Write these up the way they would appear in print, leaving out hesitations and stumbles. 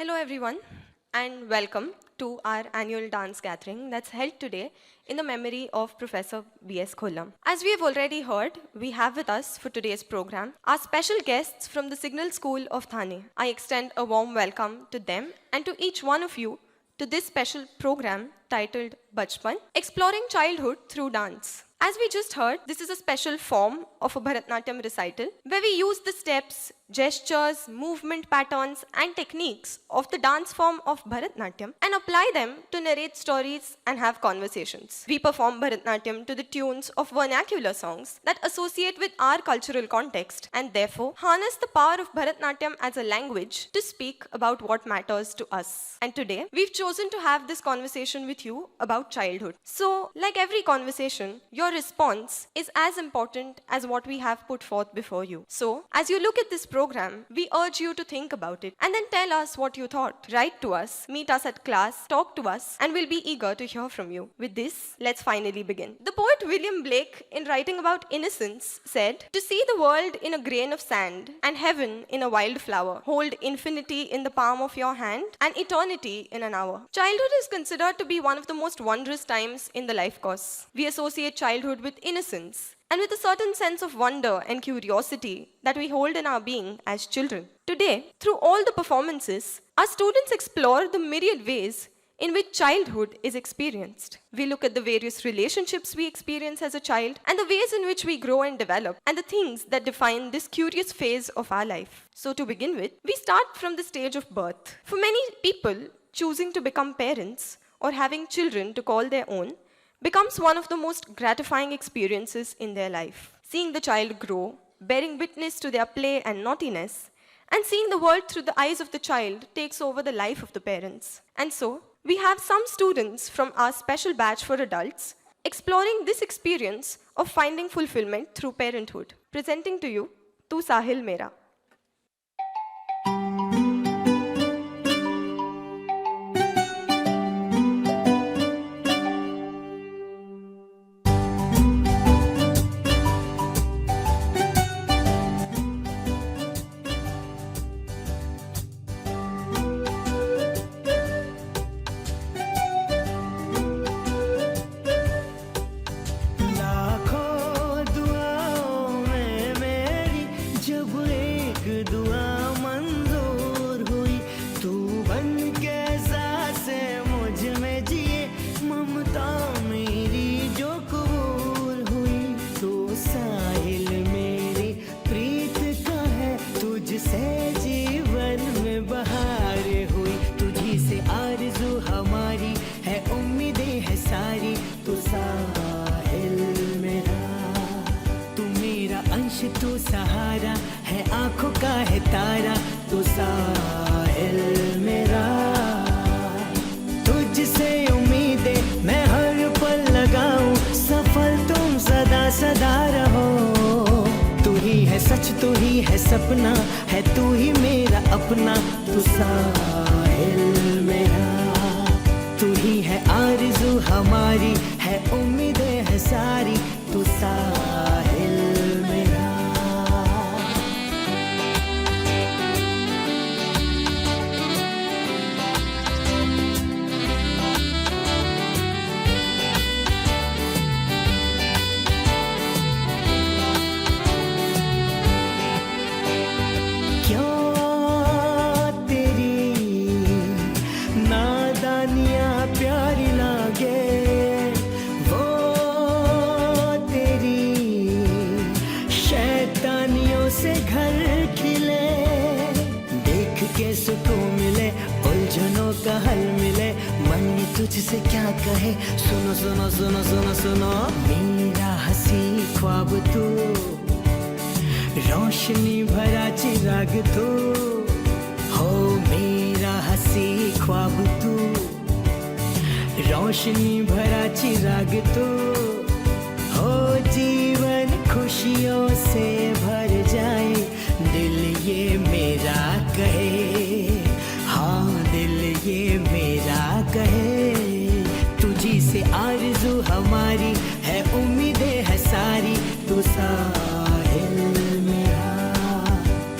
Hello everyone and welcome to our annual dance gathering that's held today in the memory of Professor B.S. Khollam. As we have already heard, we have with us for today's program our special guests from the Signal School of Thane. I extend a warm welcome to them and to each one of you to this special program titled Bachpan, Exploring Childhood Through Dance. As we just heard, this is a special form of a Bharatnatyam recital where we use the steps, gestures, movement patterns and techniques of the dance form of Bharatnatyam and apply them to narrate stories and have conversations. We perform Bharatnatyam to the tunes of vernacular songs that associate with our cultural context and therefore harness the power of Bharatnatyam as a language to speak about what matters to us. And today, we've chosen to have this conversation with you about childhood. So, like every conversation, your response is as important as what we have put forth before you. So, as you look at this program, we urge you to think about it and then tell us what you thought. Write to us, meet us at class, talk to us, and we'll be eager to hear from you. With this, let's finally begin. The poet William Blake, in writing about innocence, said, "To see the world in a grain of sand and heaven in a wildflower, hold infinity in the palm of your hand and eternity in an hour." Childhood is considered to be one of the most wondrous times in the life course. We associate childhood with innocence and with a certain sense of wonder and curiosity that we hold in our being as children. Today, through all the performances, our students explore the myriad ways in which childhood is experienced. We look at the various relationships we experience as a child and the ways in which we grow and develop and the things that define this curious phase of our life. So to begin with, we start from the stage of birth. For many people, choosing to become parents or having children to call their own becomes one of the most gratifying experiences in their life. Seeing the child grow, bearing witness to their play and naughtiness, and seeing the world through the eyes of the child takes over the life of the parents. And so, we have some students from our special batch for adults exploring this experience of finding fulfillment through parenthood. Presenting to you, Tu Sahil Mera. तू सहारा है आंखों का है तारा तू साहिल मेरा तुझसे उम्मीदें मैं हर पल लगाऊं सफल तुम सदा सदा रहो तू ही है सच तू ही है सपना है तू ही मेरा अपना तू साहिल मेरा तू ही है आरज़ू हमारी है उम्मीदें है सारी तू साहिल मेरा का हल मिले मन तुझसे क्या कहे सुनो सुनो सुनो सुनो सुनो मेरा हंसी ख्वाब तू रोशनी भरा चिराग तू हो मेरा हंसी ख्वाब तू रोशनी भरा चिराग तू हो जीवन खुशियों से भर जाए दिल ये मेरा कहे ये मेरा कहे तुझी से आरज़ू हमारी है उम्मीदें है सारी तू साहिल मेरा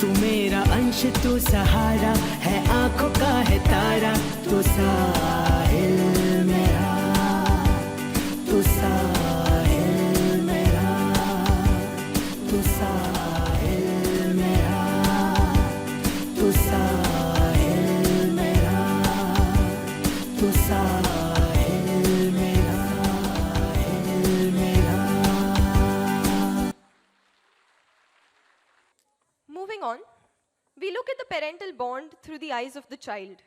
तू मेरा अंश तू सहारा है आंखों का है तू साहिल मेरा, तू साहिल मेरा, तू साहिल मेरा, तू साहिल मेरा, तू साहिल मेरा, हिल मेरा। Moving on, we look at the parental bond through the eyes of the child.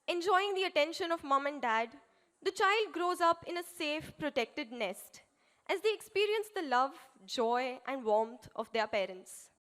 Enjoying the attention of mom and dad, the child grows up in a safe, protected nest as they experience the love, joy, and warmth of their parents.